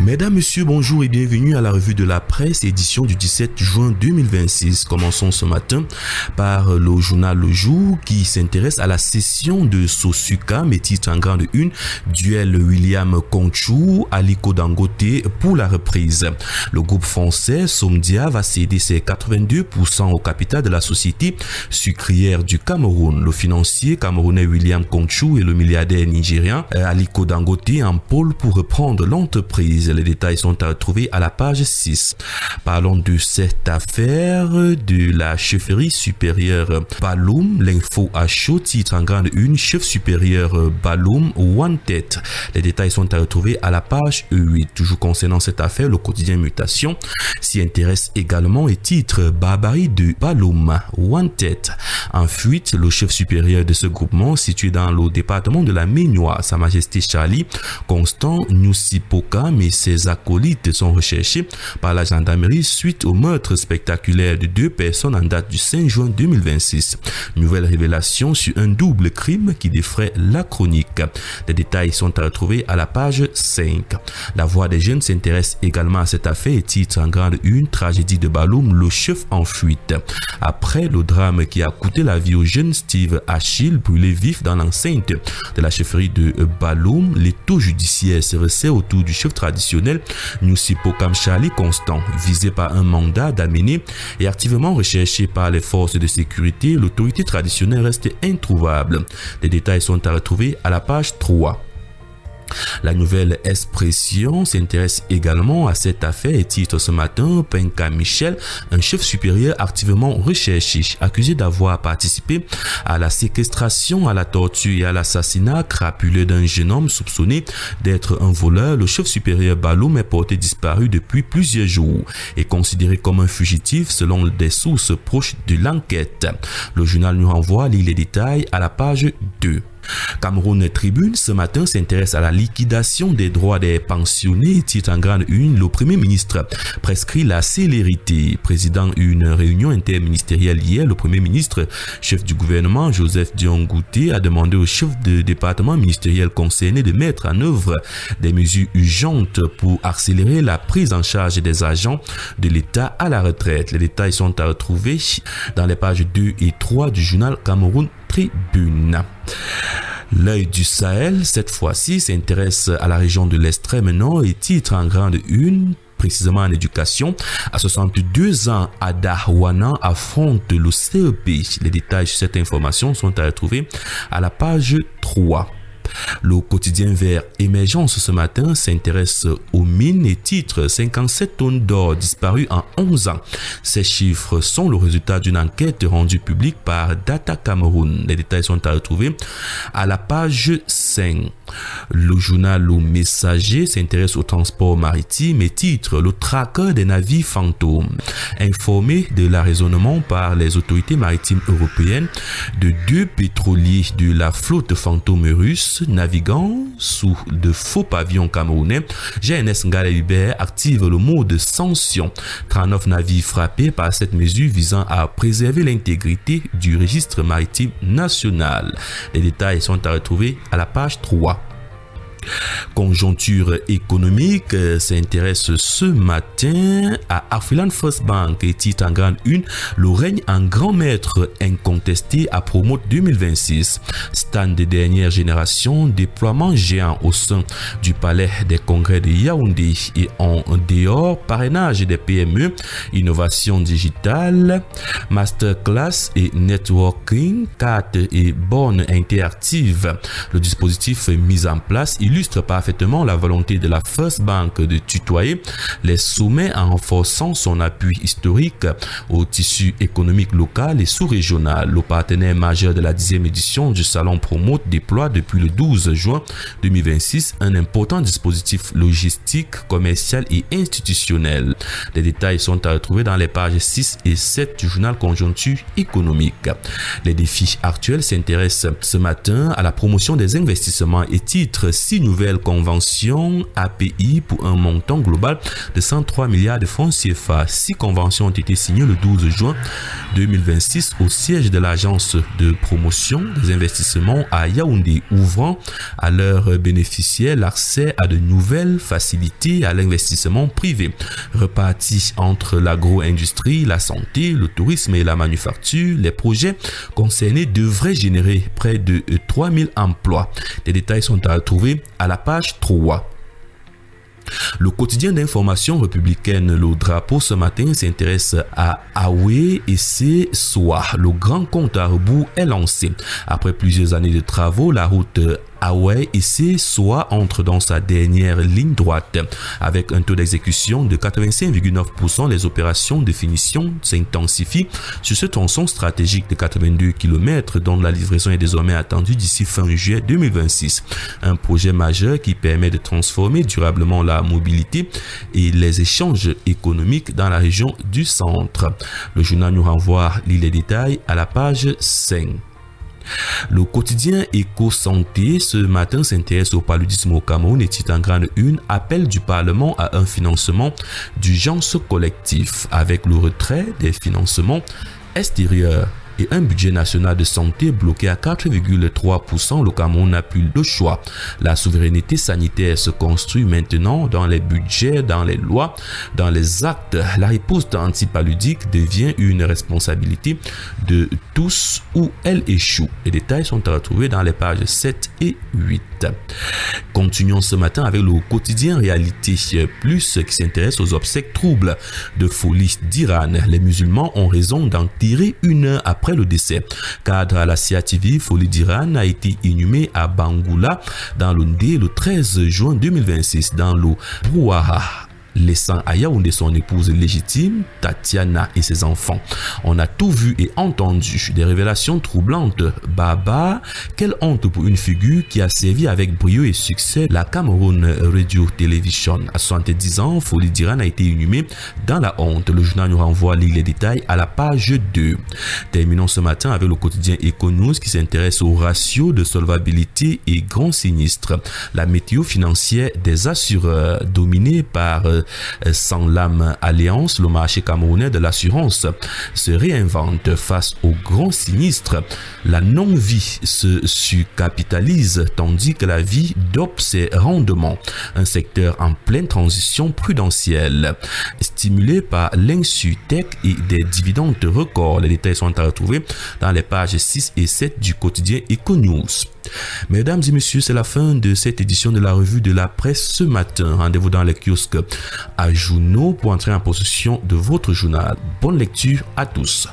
Mesdames, Messieurs, bonjour et bienvenue à la revue de la presse, édition du 17 juin 2026. Commençons ce matin par le journal Le Jour qui s'intéresse à la cession de Sosuka, mais titre en grande une, duel William Conchou, Aliko Dangote pour la reprise. Le groupe français Somdia va céder ses 82% au capital de la société sucrière du Cameroun. Le financier camerounais William Conchou et le milliardaire nigérien Aliko Dangote en pôle pour reprendre l'entreprise. Les détails sont à retrouver à la page 6. Parlons de cette affaire de la chefferie supérieure Baloum. L'info à chaud, titre en grande une, chef supérieur Baloum Wanted. Les détails sont à retrouver à la page 8. Toujours concernant cette affaire, le quotidien Mutation s'y intéresse également et titre Barbarie de Baloum Wanted. En fuite, le chef supérieur de ce groupement situé dans le département de la Ménois, Sa Majesté Charlie Constant Nusipoka, mais ses acolytes sont recherchés par la gendarmerie suite au meurtre spectaculaire de 2 personnes en date du 5 juin 2026. Nouvelle révélation sur un double crime qui défraie la chronique. Les détails sont à retrouver à la page 5. La Voix des jeunes s'intéresse également à cette affaire et titre en grande une, tragédie de Baloum, le chef en fuite. Après le drame qui a coûté la vie au jeune Steve Achille, brûlé vif dans l'enceinte de la chefferie de Baloum, l'étau judiciaire se resserre autour du chef traditionnel Nusipoka Charlie Constant, visé par un mandat d'amener et activement recherché par les forces de sécurité. L'autorité traditionnelle reste introuvable. Les détails sont à retrouver à la page 3. La Nouvelle Expression s'intéresse également à cette affaire et titre ce matin Penka Michel, un chef supérieur activement recherché, accusé d'avoir participé à la séquestration, à la torture et à l'assassinat crapuleux d'un jeune homme soupçonné d'être un voleur. Le chef supérieur Baloum est porté disparu depuis plusieurs jours et considéré comme un fugitif selon des sources proches de l'enquête. Le journal nous renvoie les détails à la page 2. Cameroun Tribune ce matin s'intéresse à la liquidation des droits des pensionnés. Titre en grande une, le Premier ministre prescrit la célérité. Président une réunion interministérielle hier, le Premier ministre, chef du gouvernement Joseph Dion Ngouté, a demandé au chef de département ministériel concerné de mettre en œuvre des mesures urgentes pour accélérer la prise en charge des agents de l'État à la retraite. Les détails sont à retrouver dans les pages 2 et 3 du journal Cameroun Tribune. L'œil du Sahel, cette fois-ci, s'intéresse à la région de l'extrême nord et titre en grande une, précisément en éducation. À 62 ans, Ada Wana affronte le CEP. Les détails sur cette information sont à retrouver à la page 3. Le quotidien Vert Émergence ce matin s'intéresse aux mines et titre 57 tonnes d'or disparues en 11 ans. Ces chiffres sont le résultat d'une enquête rendue publique par Data Cameroun. Les détails sont à retrouver à la page 5. Le journal Le Messager s'intéresse au transport maritime et titre le traqueur des navires fantômes. Informé de l'arraisonnement par les autorités maritimes européennes de 2 pétroliers de la flotte fantôme russe naviguant sous de faux pavillons camerounais, GNS Ngala Hubert active le mode sanction. 39 navires frappés par cette mesure visant à préserver l'intégrité du registre maritime national. Les détails sont à retrouver à la page 3. Conjoncture économique s'intéresse ce matin à Afriland First Bank et titre en grande une, le règne en grand maître incontesté à Promote 2026. Stand de dernière génération, déploiement géant au sein du palais des congrès de Yaoundé et en dehors, parrainage des PME, innovation digitale, masterclass et networking, cartes et bornes interactives. Le dispositif mis en place illustre parfaitement la volonté de la First Bank de tutoyer les sommets en renforçant son appui historique au tissu économique local et sous-régional. Le partenaire majeur de la 10e édition du Salon Promote déploie depuis le 12 juin 2026 un important dispositif logistique, commercial et institutionnel. Les détails sont à retrouver dans les pages 6 et 7 du journal Conjoncture économique. Les défis actuels s'intéressent ce matin à la promotion des investissements et titres 6 6 nouvelles conventions API pour un montant global de 103 milliards de francs CFA. 6 conventions ont été signées le 12 juin 2026 au siège de l'agence de promotion des investissements à Yaoundé, ouvrant à leurs bénéficiaires l'accès à de nouvelles facilités à l'investissement privé, repartis entre l'agro-industrie, la santé, le tourisme et la manufacture. Les projets concernés devraient générer près de 3000 emplois. Les détails sont à retrouver à la page 3. Le quotidien d'information républicaine Le Drapeau ce matin s'intéresse à Awe et ses soies. Le grand compte à rebours est lancé. Après plusieurs années de travaux, la route Awe et ses soies entre dans sa dernière ligne droite. Avec un taux d'exécution de 85,9%, les opérations de finition s'intensifient sur ce tronçon stratégique de 82 km dont la livraison est désormais attendue d'ici fin juillet 2026. Un projet majeur qui permet de transformer durablement la mobilité et les échanges économiques dans la région du centre. Le journal nous renvoie les détails à la page 5. Le quotidien Éco-Santé ce matin s'intéresse au paludisme au Cameroun et titre en grande une appel du Parlement à un financement d'urgence collectif avec le retrait des financements extérieurs et un budget national de santé bloqué à 4,3%, le Cameroun n'a plus le choix. La souveraineté sanitaire se construit maintenant dans les budgets, dans les lois, dans les actes. La riposte antipaludique devient une responsabilité de tous ou elle échoue. Les détails sont à retrouver dans les pages 7 et 8. Continuons ce matin avec le quotidien Réalité Plus qui s'intéresse aux obsèques troubles de folie d'Iran. Les musulmans ont raison d'en tirer une heure après le décès. Cadre à la CIATV, Folie d'Iran a été inhumé à Bangoula dans le Ndé le 13 juin 2026 dans le brouhaha, laissant à Yaoundé son épouse légitime, Tatiana, et ses enfants. On a tout vu et entendu, des révélations troublantes. Baba, quelle honte pour une figure qui a servi avec brio et succès la Cameroun Radio Television. À 70 ans, Folie d'Iran a été inhumée dans la honte. Le journal nous renvoie les détails à la page 2. Terminons ce matin avec le quotidien Econews qui s'intéresse au ratio de solvabilité et grands sinistres. La météo financière des assureurs dominée par Sanlam Alliance, le marché camerounais de l'assurance se réinvente face aux grands sinistres. La non-vie se surcapitalise tandis que la vie dope ses rendements. Un secteur en pleine transition prudentielle, stimulé par l'insurtech et des dividendes records. Les détails sont à retrouver dans les pages 6 et 7 du quotidien Econews. Mesdames et messieurs, c'est la fin de cette édition de la revue de la presse ce matin. Rendez-vous dans les kiosques à Juno pour entrer en possession de votre journal. Bonne lecture à tous.